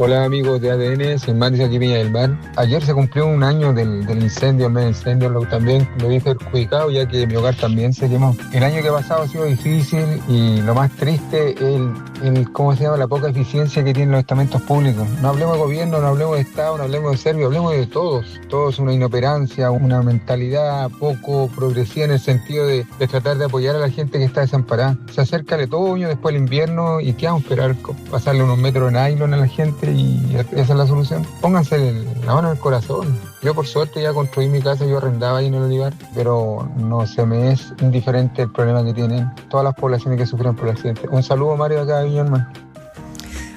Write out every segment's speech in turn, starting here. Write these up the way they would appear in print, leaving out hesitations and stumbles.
Hola amigos de ADN, soy Maris aquí Viña del Mar. Ayer se cumplió un año del incendio, el medio incendio, también me vi perjudicado ya que mi hogar también se quemó. El año que ha pasado ha sido difícil y lo más triste es ¿cómo se llama? La poca eficiencia que tienen los estamentos públicos. No hablemos de gobierno, no hablemos de Estado, no hablemos de Servio, hablemos de todos. Todos una inoperancia, una mentalidad poco progresiva en el sentido de tratar de apoyar a la gente que está desamparada. Se acerca el otoño, después el invierno y ¿qué vamos a esperar? Pasarle unos metros de nylon a la gente y esa es la solución. Pónganse la mano en el corazón. Yo por suerte ya construí mi casa, yo arrendaba ahí en el Olivar, pero no se me es indiferente el problema que tienen todas las poblaciones que sufren por el accidente. Un saludo, Mario, acá de Viña del Mar.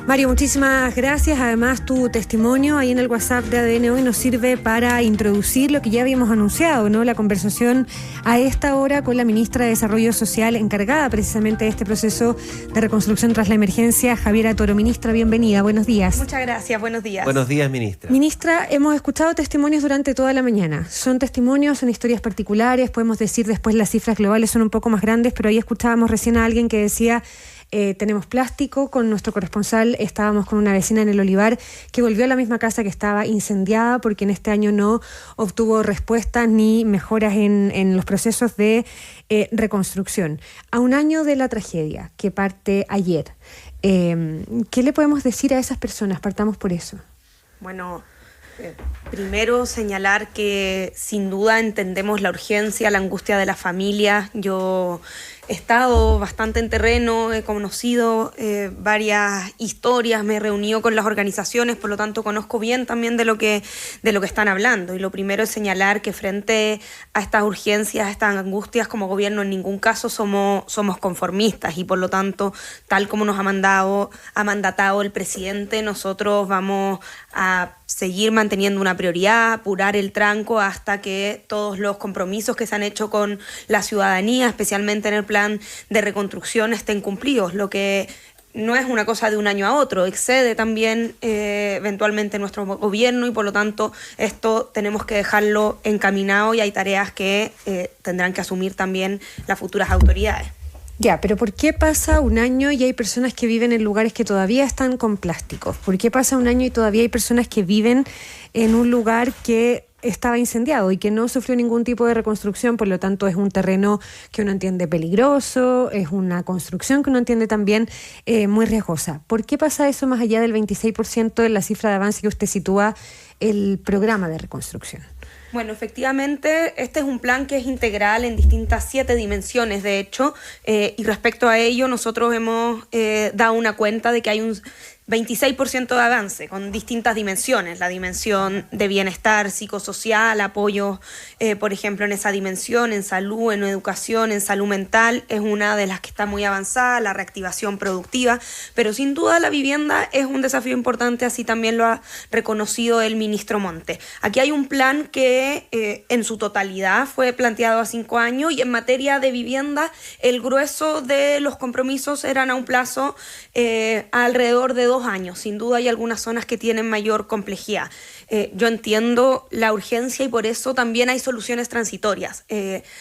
Mario, muchísimas gracias. Además, tu testimonio ahí en el WhatsApp de ADN Hoy nos sirve para introducir lo que ya habíamos anunciado, ¿no? La conversación a esta hora con la ministra de Desarrollo Social encargada precisamente de este proceso de reconstrucción tras la emergencia, Javiera Toro. Ministra, bienvenida. Buenos días. Muchas gracias. Buenos días. Buenos días, ministra. Ministra, hemos escuchado testimonios durante toda la mañana. Son testimonios, son historias particulares. Podemos decir después las cifras globales son un poco más grandes, pero ahí escuchábamos recién a alguien que decía... tenemos plástico. Con nuestro corresponsal estábamos con una vecina en el Olivar que volvió a la misma casa que estaba incendiada porque en este año no obtuvo respuestas ni mejoras en los procesos de reconstrucción. A un año de la tragedia que parte ayer, ¿qué le podemos decir a esas personas? Partamos por eso. Bueno, primero señalar que sin duda entendemos la urgencia, la angustia de la familia. Yo he estado bastante en terreno, he conocido varias historias, me he reunido con las organizaciones, por lo tanto conozco bien también de lo que están hablando. Y lo primero es señalar que frente a estas urgencias, a estas angustias, como gobierno en ningún caso somos conformistas y por lo tanto, tal como nos ha mandatado el presidente, nosotros vamos a seguir manteniendo una prioridad, apurar el tranco hasta que todos los compromisos que se han hecho con la ciudadanía, especialmente en el plan de reconstrucción, estén cumplidos, lo que no es una cosa de un año a otro, excede también eventualmente nuestro gobierno y por lo tanto esto tenemos que dejarlo encaminado y hay tareas que tendrán que asumir también las futuras autoridades. Ya, pero ¿por qué pasa un año y hay personas que viven en lugares que todavía están con plásticos? ¿Por qué pasa un año y todavía hay personas que viven en un lugar que estaba incendiado y que no sufrió ningún tipo de reconstrucción? Por lo tanto, es un terreno que uno entiende peligroso, es una construcción que uno entiende también muy riesgosa. ¿Por qué pasa eso más allá del 26% de la cifra de avance que usted sitúa el programa de reconstrucción? Bueno, efectivamente, este es un plan que es integral en distintas 7 dimensiones, de hecho, y respecto a ello nosotros hemos dado una cuenta de que hay un 26% de avance con distintas dimensiones, la dimensión de bienestar psicosocial, apoyo, por ejemplo, en esa dimensión, en salud, en educación, en salud mental, es una de las que está muy avanzada, la reactivación productiva, pero sin duda la vivienda es un desafío importante, así también lo ha reconocido el ministro Monte. Aquí hay un plan que en su totalidad fue planteado a 5 años y en materia de vivienda el grueso de los compromisos eran a un plazo alrededor de 2 años. Sin duda hay algunas zonas que tienen mayor complejidad. Yo entiendo la urgencia y por eso también hay soluciones transitorias.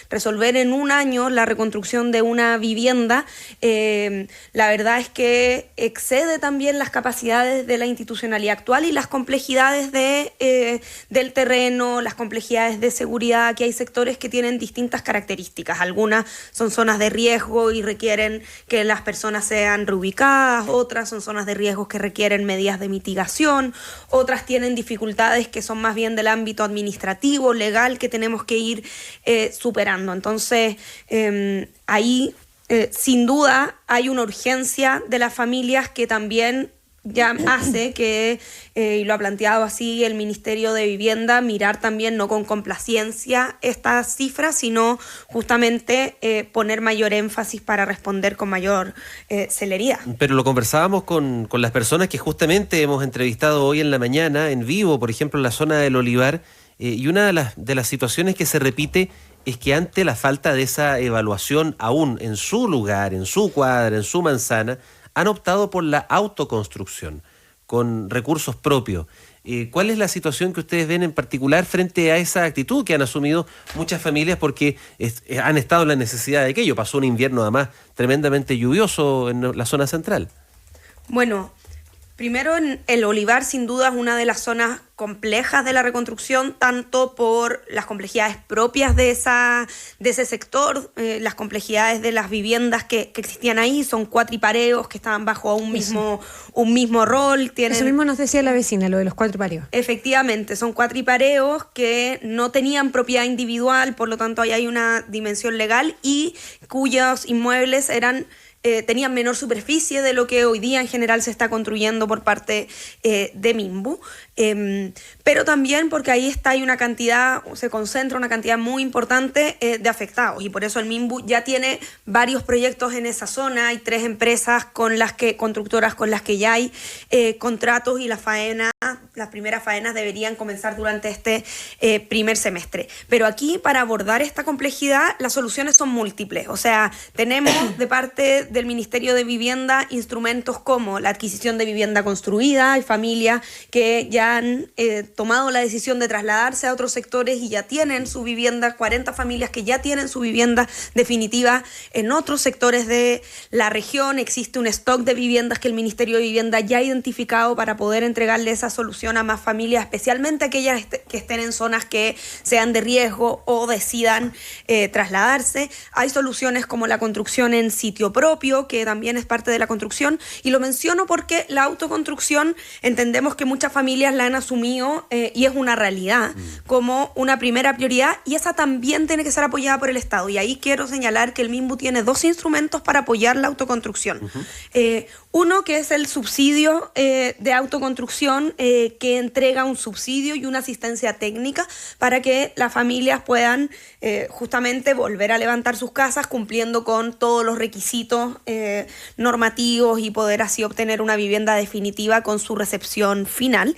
Resolver en un año la reconstrucción de una vivienda, la verdad es que excede también las capacidades de la institucionalidad actual y las complejidades del terreno, las complejidades de seguridad, que hay sectores que tienen distintas características. Algunas son zonas de riesgo y requieren que las personas sean reubicadas, otras son zonas de riesgo que requieren medidas de mitigación, otras tienen dificultades que son más bien del ámbito administrativo, legal, que tenemos que ir superando. Entonces, ahí sin duda hay una urgencia de las familias que también ya hace que, y lo ha planteado así el Ministerio de Vivienda, mirar también no con complacencia estas cifras, sino justamente poner mayor énfasis para responder con mayor celeridad. Pero lo conversábamos con las personas que justamente hemos entrevistado hoy en la mañana, en vivo, por ejemplo, en la zona del Olivar, y una de las situaciones que se repite es que ante la falta de esa evaluación aún en su lugar, en su cuadra, en su manzana, han optado por la autoconstrucción con recursos propios. ¿Cuál es la situación que ustedes ven en particular frente a esa actitud que han asumido muchas familias porque han estado en la necesidad de aquello? Pasó un invierno además tremendamente lluvioso en la zona central. Bueno, Primero, el Olivar sin duda es una de las zonas complejas de la reconstrucción, tanto por las complejidades propias de ese sector, las complejidades de las viviendas que existían ahí, son cuatripareos que estaban bajo un mismo rol. Eso mismo nos decía la vecina, lo de los cuatripareos. Efectivamente, son cuatripareos que no tenían propiedad individual, por lo tanto ahí hay una dimensión legal y cuyos inmuebles tenían menor superficie de lo que hoy día en general se está construyendo por parte de Minbu, pero también porque ahí se concentra una cantidad muy importante de afectados, y por eso el Minbu ya tiene varios proyectos en esa zona. Hay 3 empresas constructoras con las que ya hay contratos, y las primeras faenas deberían comenzar durante este primer semestre. Pero aquí, para abordar esta complejidad, las soluciones son múltiples. O sea, tenemos de parte del Ministerio de Vivienda instrumentos como la adquisición de vivienda construida. Hay familias que ya han tomado la decisión de trasladarse a otros sectores y ya tienen su vivienda, 40 familias que ya tienen su vivienda definitiva en otros sectores de la región. Existe un stock de viviendas que el Ministerio de Vivienda ya ha identificado para poder entregarle esa solución a más familias, especialmente aquellas que estén en zonas que sean de riesgo o decidan trasladarse. Hay soluciones como la construcción en sitio propio, que también es parte de la construcción, y lo menciono porque la autoconstrucción entendemos que muchas familias la han asumido y es una realidad como una primera prioridad, y esa también tiene que ser apoyada por el Estado. Y ahí quiero señalar que el Minbu tiene 2 instrumentos para apoyar la autoconstrucción. Uno, que es el subsidio de autoconstrucción, que entrega un subsidio y una asistencia técnica para que las familias puedan justamente volver a levantar sus casas cumpliendo con todos los requisitos normativos y poder así obtener una vivienda definitiva con su recepción final.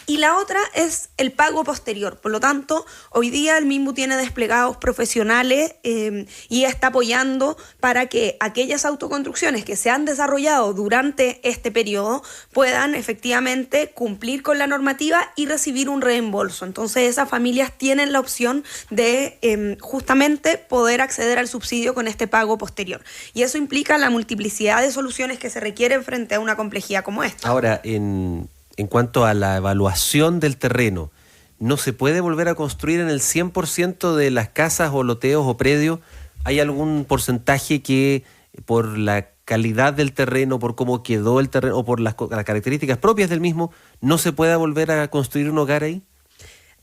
Y la otra es el pago posterior. Por lo tanto, hoy día el Minbu tiene desplegados profesionales y está apoyando para que aquellas autoconstrucciones que se han desarrollado durante este periodo puedan efectivamente cumplir con la normativa y recibir un reembolso. Entonces, esas familias tienen la opción de justamente poder acceder al subsidio con este pago posterior. Y eso implica la multiplicidad de soluciones que se requieren frente a una complejidad como esta. Ahora, en cuanto a la evaluación del terreno, ¿no se puede volver a construir en el 100% de las casas o loteos o predios? ¿Hay algún porcentaje que por la calidad del terreno, por cómo quedó el terreno o por las características propias del mismo, no se pueda volver a construir un hogar ahí?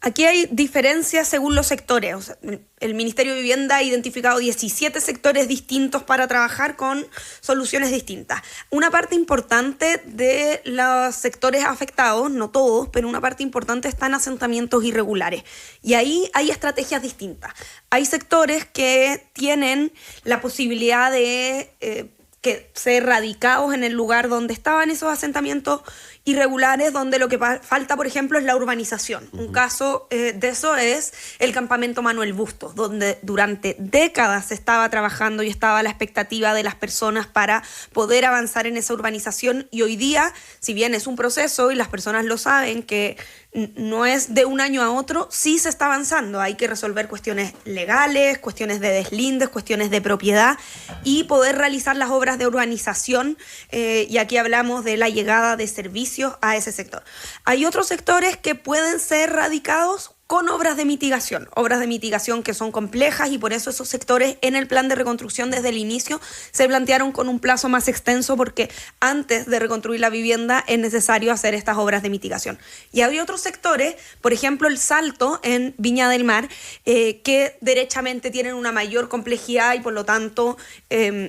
Aquí hay diferencias según los sectores. O sea, el Ministerio de Vivienda ha identificado 17 sectores distintos para trabajar con soluciones distintas. Una parte importante de los sectores afectados, no todos, pero una parte importante está en asentamientos irregulares. Y ahí hay estrategias distintas. Hay sectores que tienen la posibilidad de ser radicados en el lugar donde estaban esos asentamientos irregulares, donde lo que falta, por ejemplo, es la urbanización. Un caso de eso es el campamento Manuel Bustos, donde durante décadas se estaba trabajando y estaba la expectativa de las personas para poder avanzar en esa urbanización, y hoy día, si bien es un proceso y las personas lo saben, que no es de un año a otro, sí se está avanzando. Hay que resolver cuestiones legales, cuestiones de deslindes, cuestiones de propiedad y poder realizar las obras de urbanización, y aquí hablamos de la llegada de servicios a ese sector. Hay otros sectores que pueden ser radicados con obras de mitigación que son complejas, y por eso esos sectores en el plan de reconstrucción desde el inicio se plantearon con un plazo más extenso, porque antes de reconstruir la vivienda es necesario hacer estas obras de mitigación. Y hay otros sectores, por ejemplo el Salto en Viña del Mar, que derechamente tienen una mayor complejidad, y por lo tanto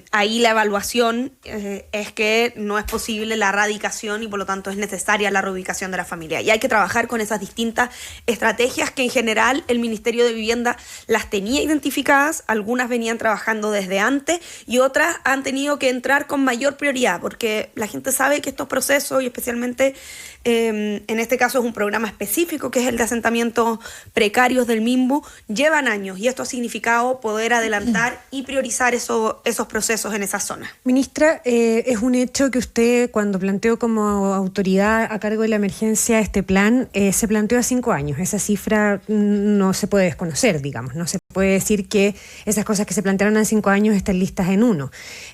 ahí la evaluación es que no es posible la radicación, y por lo tanto es necesaria la reubicación de la familia. Y hay que trabajar con esas distintas estrategias que en general el Ministerio de Vivienda las tenía identificadas. Algunas venían trabajando desde antes y otras han tenido que entrar con mayor prioridad, porque la gente sabe que estos procesos, y especialmente en este caso es un programa específico que es el de asentamientos precarios del Minbu, llevan años, y esto ha significado poder adelantar y priorizar esos procesos en esa zona. Ministra, es un hecho que usted, cuando planteó como autoridad a cargo de la emergencia este plan, se planteó a 5 años. Esa cifra cifra no se puede desconocer, digamos. No se puede decir que esas cosas que se plantearon hace 5 años están listas en 1.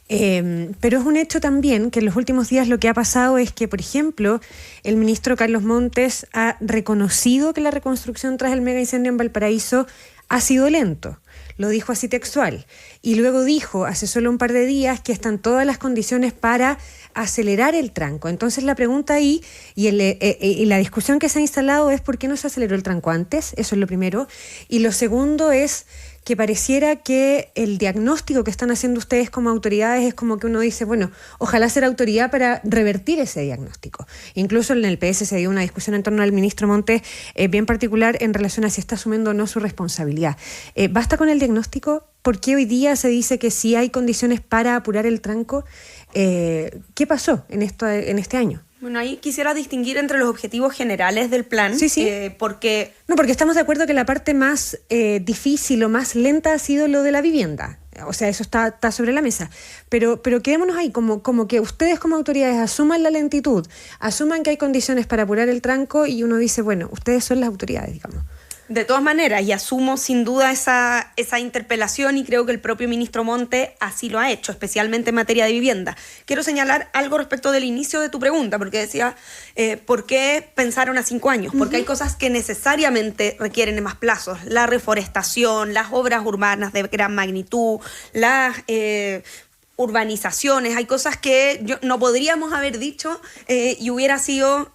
Pero es un hecho también que en los últimos días lo que ha pasado es que, por ejemplo, el ministro Carlos Montes ha reconocido que la reconstrucción tras el mega incendio en Valparaíso ha sido lento. Lo dijo así textual. Y luego dijo, hace solo un par de días, que están todas las condiciones para acelerar el tranco. Entonces la pregunta ahí, y la discusión que se ha instalado es ¿por qué no se aceleró el tranco antes? Eso es lo primero. Y lo segundo es que pareciera que el diagnóstico que están haciendo ustedes como autoridades es como que uno dice, bueno, ojalá ser autoridad para revertir ese diagnóstico. Incluso en el PS se dio una discusión en torno al ministro Montes bien particular en relación a si está asumiendo o no su responsabilidad. ¿Basta con el diagnóstico? ¿Por qué hoy día se dice que sí hay condiciones para apurar el tranco? ¿Qué pasó en este año? Bueno, ahí quisiera distinguir entre los objetivos generales del plan, sí. porque estamos de acuerdo que la parte más difícil o más lenta ha sido lo de la vivienda. O sea, eso está sobre la mesa. Pero quedémonos ahí, como que ustedes como autoridades asuman la lentitud, asuman que hay condiciones para apurar el tranco y uno dice, bueno, ustedes son las autoridades, digamos. De todas maneras, y asumo sin duda esa interpelación y creo que el propio ministro Monte así lo ha hecho, especialmente en materia de vivienda. Quiero señalar algo respecto del inicio de tu pregunta, porque decía, ¿por qué pensaron a 5 años? Porque hay cosas que necesariamente requieren de más plazos. La reforestación, las obras urbanas de gran magnitud, las urbanizaciones. Hay cosas que no podríamos haber dicho y hubiera sido...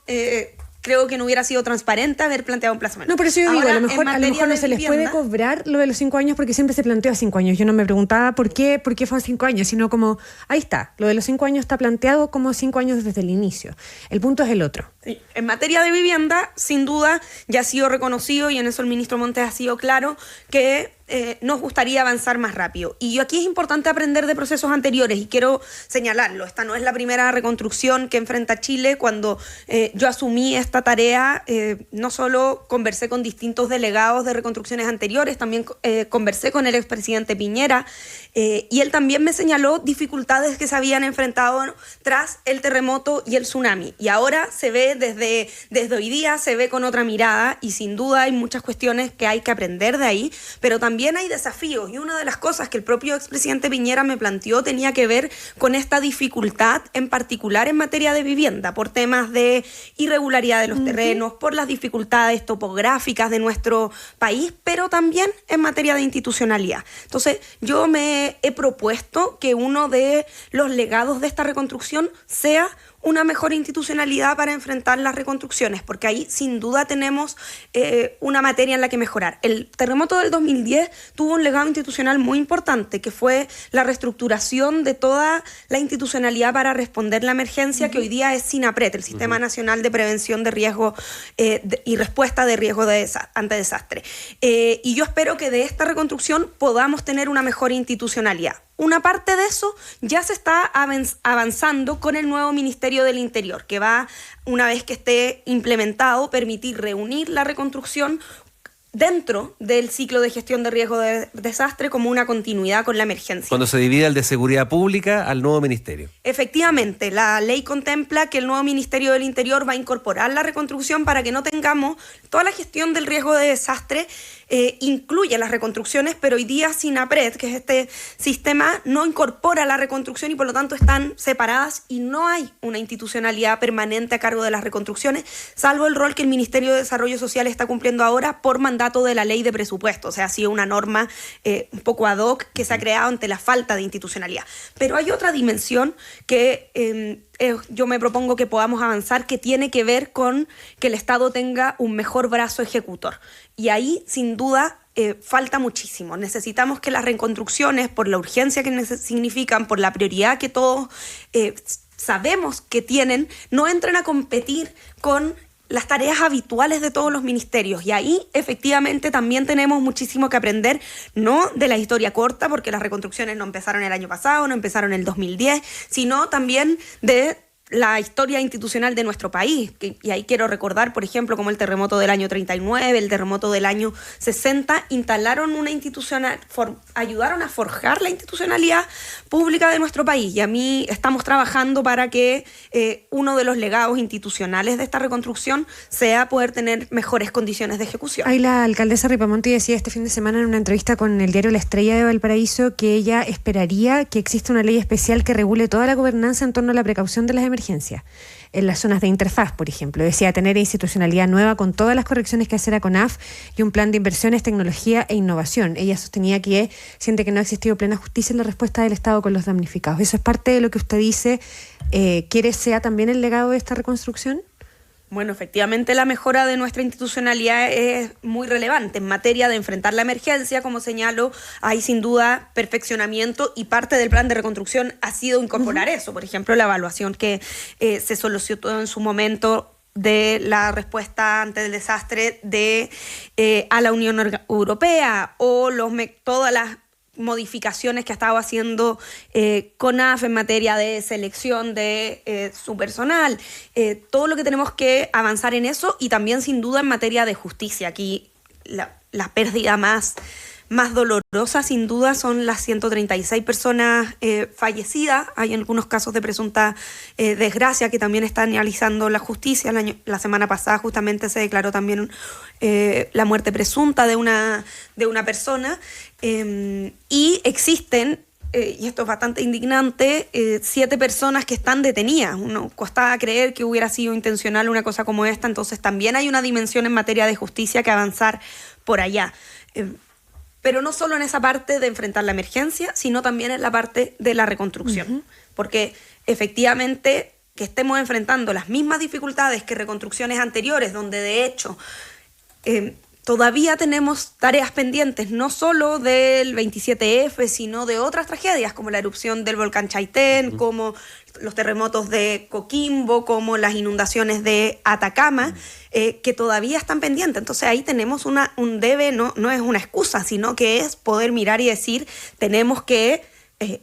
creo que no hubiera sido transparente haber planteado un plazo menor. No, por eso yo digo, Ahora, a lo mejor no se les puede cobrar lo de los 5 años porque siempre se planteó a 5 años. Yo no me preguntaba por qué fue a 5 años, sino como, ahí está, lo de los 5 años está planteado como 5 años desde el inicio. El punto es el otro. Sí. En materia de vivienda, sin duda, ya ha sido reconocido, y en eso el ministro Montes ha sido claro, que nos gustaría avanzar más rápido. Y aquí es importante aprender de procesos anteriores, y quiero señalarlo. Esta no es la primera reconstrucción que enfrenta Chile. Cuando yo asumí esta tarea, no solo conversé con distintos delegados de reconstrucciones anteriores, también conversé con el expresidente Piñera, y él también me señaló dificultades que se habían enfrentado tras el terremoto y el tsunami. Y ahora se ve desde hoy día, se ve con otra mirada, y sin duda hay muchas cuestiones que hay que aprender de ahí, pero también hay desafíos, y una de las cosas que el propio expresidente Piñera me planteó tenía que ver con esta dificultad, en particular en materia de vivienda, por temas de irregularidad de los terrenos, por las dificultades topográficas de nuestro país, pero también en materia de institucionalidad. Entonces, yo me he propuesto que uno de los legados de esta reconstrucción sea una mejor institucionalidad para enfrentar las reconstrucciones, porque ahí sin duda tenemos una materia en la que mejorar. El terremoto del 2010 tuvo un legado institucional muy importante, que fue la reestructuración de toda la institucionalidad para responder la emergencia, que hoy día es SINAPRED, el Sistema Nacional de Prevención de Riesgo y Respuesta de Riesgo ante Desastre. Y yo espero que de esta reconstrucción podamos tener una mejor institucionalidad. Una parte de eso ya se está avanzando con el nuevo Ministerio del Interior, que va, una vez que esté implementado, permitir reunir la reconstrucción dentro del ciclo de gestión de riesgo de desastre como una continuidad con la emergencia. Cuando se divida el de seguridad pública al nuevo ministerio. Efectivamente, la ley contempla que el nuevo Ministerio del Interior va a incorporar la reconstrucción para que no tengamos toda la gestión del riesgo de desastre, incluye las reconstrucciones, pero hoy día SINAPRED, que es este sistema, no incorpora la reconstrucción y por lo tanto están separadas y no hay una institucionalidad permanente a cargo de las reconstrucciones, salvo el rol que el Ministerio de Desarrollo Social está cumpliendo ahora por mandato de la ley de presupuesto. O sea, ha sido una norma un poco ad hoc que se ha creado ante la falta de institucionalidad. Pero hay otra dimensión que yo me propongo que podamos avanzar, que tiene que ver con que el Estado tenga un mejor brazo ejecutor. Y ahí, sin duda, falta muchísimo. Necesitamos que las reconstrucciones, por la urgencia que significan, por la prioridad que todos sabemos que tienen, no entren a competir con las tareas habituales de todos los ministerios. Y ahí, efectivamente, también tenemos muchísimo que aprender, no de la historia corta, porque las reconstrucciones no empezaron el año pasado, no empezaron en el 2010, sino también de la historia institucional de nuestro país. Y ahí quiero recordar, por ejemplo, como el terremoto del año 39, el terremoto del año 60, instalaron una ayudaron a forjar la institucionalidad pública de nuestro país. Y a mí estamos trabajando para que uno de los legados institucionales de esta reconstrucción sea poder tener mejores condiciones de ejecución. Ahí la alcaldesa Ripamonti decía este fin de semana en una entrevista con el diario La Estrella de Valparaíso que ella esperaría que exista una ley especial que regule toda la gobernanza en torno a la precaución de las emergencias en las zonas de interfaz, por ejemplo. Decía tener institucionalidad nueva con todas las correcciones que hacer a CONAF y un plan de inversiones, tecnología e innovación. Ella sostenía que siente que no ha existido plena justicia en la respuesta del Estado con los damnificados. ¿Eso es parte de lo que usted dice? ¿Quiere sea también el legado de esta reconstrucción? Bueno, efectivamente la mejora de nuestra institucionalidad es muy relevante. En materia de enfrentar la emergencia, como señalo, hay sin duda perfeccionamiento y parte del plan de reconstrucción ha sido incorporar eso. Por ejemplo, la evaluación que se solicitó en su momento de la respuesta ante el desastre a la Unión Europea o todas las modificaciones que ha estado haciendo CONAF en materia de selección de su personal, todo lo que tenemos que avanzar en eso y también sin duda en materia de justicia. Aquí la pérdida más dolorosa sin duda son las 136 personas fallecidas. Hay algunos casos de presunta desgracia que también está analizando la justicia. La semana pasada justamente se declaró también la muerte presunta de una persona. Y existen, y esto es bastante indignante, 7 personas que están detenidas. Uno costaba creer que hubiera sido intencional una cosa como esta, entonces también hay una dimensión en materia de justicia que avanzar por allá. Pero no solo en esa parte de enfrentar la emergencia, sino también en la parte de la reconstrucción. Porque efectivamente que estemos enfrentando las mismas dificultades que reconstrucciones anteriores, donde de hecho todavía tenemos tareas pendientes, no solo del 27F, sino de otras tragedias, como la erupción del volcán Chaitén, como los terremotos de Coquimbo, como las inundaciones de Atacama, que todavía están pendientes. Entonces ahí tenemos un debe, no es una excusa, sino que es poder mirar y decir, tenemos que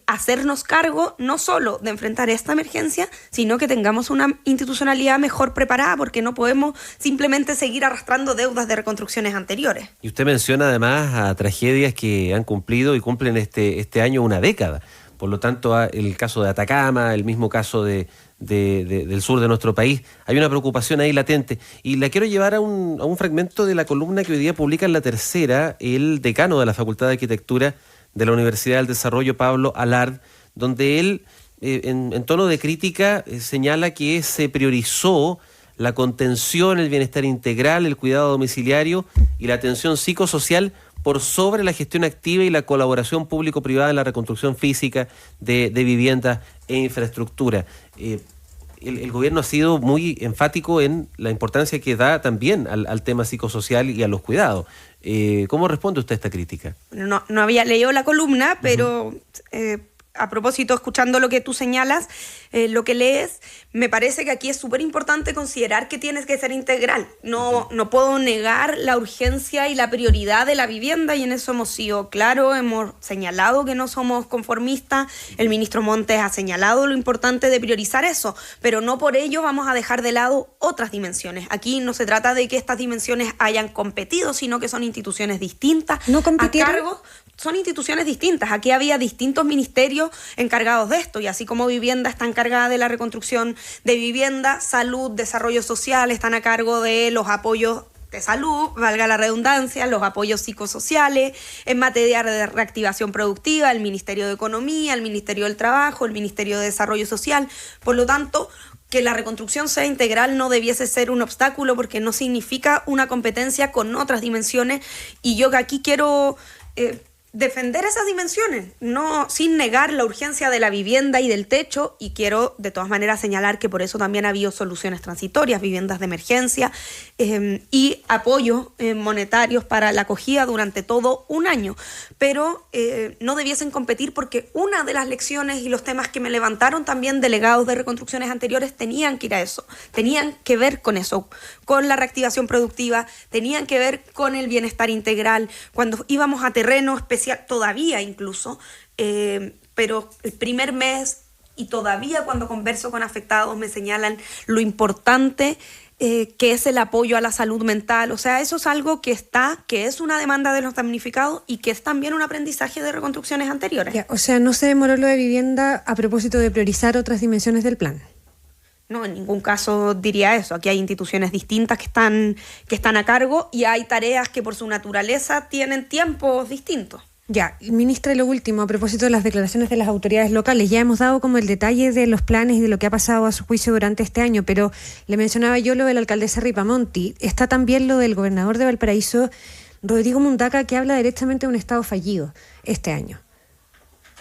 hacernos cargo no solo de enfrentar esta emergencia, sino que tengamos una institucionalidad mejor preparada, porque no podemos simplemente seguir arrastrando deudas de reconstrucciones anteriores. Y usted menciona además a tragedias que han cumplido y cumplen este año una década. Por lo tanto, el caso de Atacama, el mismo caso del sur de nuestro país, hay una preocupación ahí latente. Y la quiero llevar a un fragmento de la columna que hoy día publica en La Tercera el decano de la Facultad de Arquitectura de la Universidad del Desarrollo, Pablo Alard, donde él, en tono de crítica, señala que se priorizó la contención, el bienestar integral, el cuidado domiciliario y la atención psicosocial por sobre la gestión activa y la colaboración público-privada en la reconstrucción física de viviendas e infraestructura. El gobierno ha sido muy enfático en la importancia que da también al tema psicosocial y a los cuidados. ¿Cómo responde usted a esta crítica? No había leído la columna, pero a propósito, escuchando lo que tú señalas, lo que lees, me parece que aquí es súper importante considerar que tienes que ser integral. No puedo negar la urgencia y la prioridad de la vivienda, y en eso hemos sido claros, hemos señalado que no somos conformistas, el ministro Montes ha señalado lo importante de priorizar eso, pero no por ello vamos a dejar de lado otras dimensiones. Aquí no se trata de que estas dimensiones hayan competido, sino que son instituciones distintas. ¿No compitieron? A cargo, son instituciones distintas. Aquí había distintos ministerios encargados de esto, y así como vivienda está encargada de la reconstrucción de vivienda, salud, desarrollo social están a cargo de los apoyos de salud, valga la redundancia, los apoyos psicosociales, en materia de reactivación productiva, el Ministerio de Economía, el Ministerio del Trabajo, el Ministerio de Desarrollo Social. Por lo tanto, que la reconstrucción sea integral no debiese ser un obstáculo, porque no significa una competencia con otras dimensiones, y yo aquí quiero defender esas dimensiones, no sin negar la urgencia de la vivienda y del techo, y quiero de todas maneras señalar que por eso también ha habido soluciones transitorias, viviendas de emergencia y apoyos monetarios para la acogida durante todo un año, pero no debiesen competir, porque una de las lecciones y los temas que me levantaron también delegados de reconstrucciones anteriores tenían que ir a eso, tenían que ver con eso, con la reactivación productiva, tenían que ver con el bienestar integral. Cuando íbamos a terreno especial, todavía incluso, pero el primer mes y todavía cuando converso con afectados me señalan lo importante que es el apoyo a la salud mental. O sea, eso es algo que es una demanda de los damnificados y que es también un aprendizaje de reconstrucciones anteriores. Ya, o sea, no se demoró lo de vivienda a propósito de priorizar otras dimensiones del plan. No, en ningún caso diría eso. Aquí hay instituciones distintas que están a cargo y hay tareas que por su naturaleza tienen tiempos distintos. Ya, ministra, lo último, a propósito de las declaraciones de las autoridades locales, ya hemos dado como el detalle de los planes y de lo que ha pasado a su juicio durante este año, pero le mencionaba yo lo de la alcaldesa Ripamonti. Está también lo del gobernador de Valparaíso, Rodrigo Mundaca, que habla directamente de un estado fallido este año.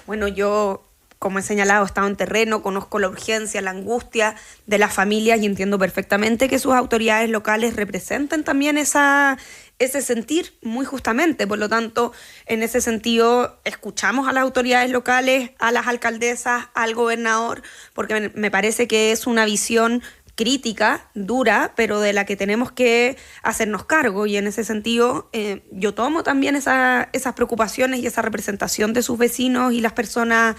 Bueno, yo, como he señalado, he estado en terreno, conozco la urgencia, la angustia de las familias y entiendo perfectamente que sus autoridades locales representen también ese sentir muy justamente. Por lo tanto, en ese sentido, escuchamos a las autoridades locales, a las alcaldesas, al gobernador, porque me parece que es una visión crítica, dura, pero de la que tenemos que hacernos cargo, y en ese sentido yo tomo también esas preocupaciones y esa representación de sus vecinos y las personas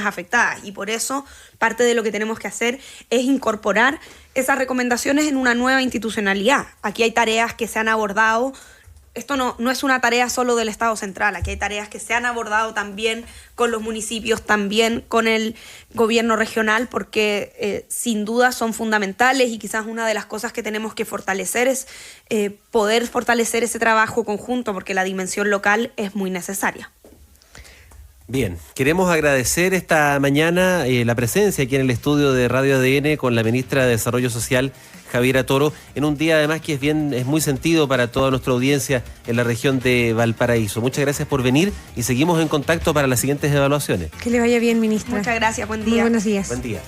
afectadas, y por eso parte de lo que tenemos que hacer es incorporar esas recomendaciones en una nueva institucionalidad. Aquí hay tareas que se han abordado. Esto no es una tarea solo del Estado central, aquí hay tareas que se han abordado también con los municipios, también con el gobierno regional, porque sin duda son fundamentales, y quizás una de las cosas que tenemos que fortalecer es poder fortalecer ese trabajo conjunto, porque la dimensión local es muy necesaria. Bien, queremos agradecer esta mañana la presencia aquí en el estudio de Radio ADN con la ministra de Desarrollo Social, Javiera Toro, en un día además que es muy sentido para toda nuestra audiencia en la región de Valparaíso. Muchas gracias por venir y seguimos en contacto para las siguientes evaluaciones. Que le vaya bien, ministra. Muchas gracias, buen día. Muy buenos días. Buen día.